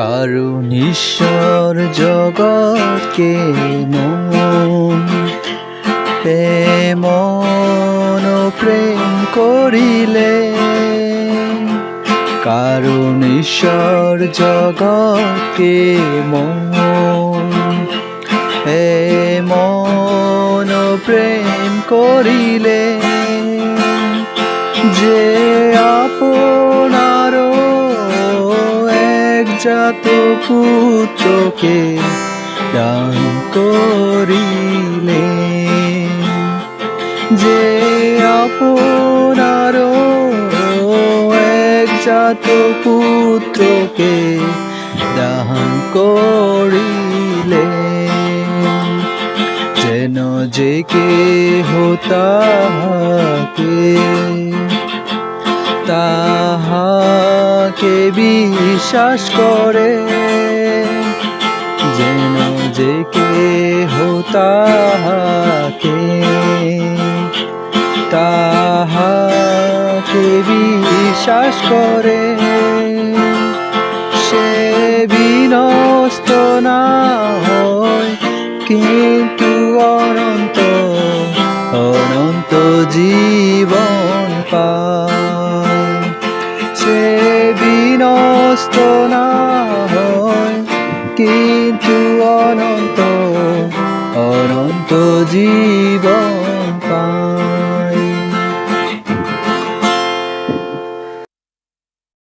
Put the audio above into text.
কারণ ঈশ্বর জগৎকে মন প্রেম করিলে, কারণ ঈশ্বর জগৎকে মন প্রেম করিলে, যে আপনার একজাত পুত্রকে দান করিলে, যে আপনার একজাত পুত্রকে দান করিলে, যেন যে কেহ তাহাকে বিশ্বাস করে, যেন যে কেহ তাহাকে বিশ্বাস করে, সে বিনষ্ট না হয় কিন্তু অনন্ত জীবন পায়। সে বিনষ্ট না হয় কিন্তু অনন্ত জীবন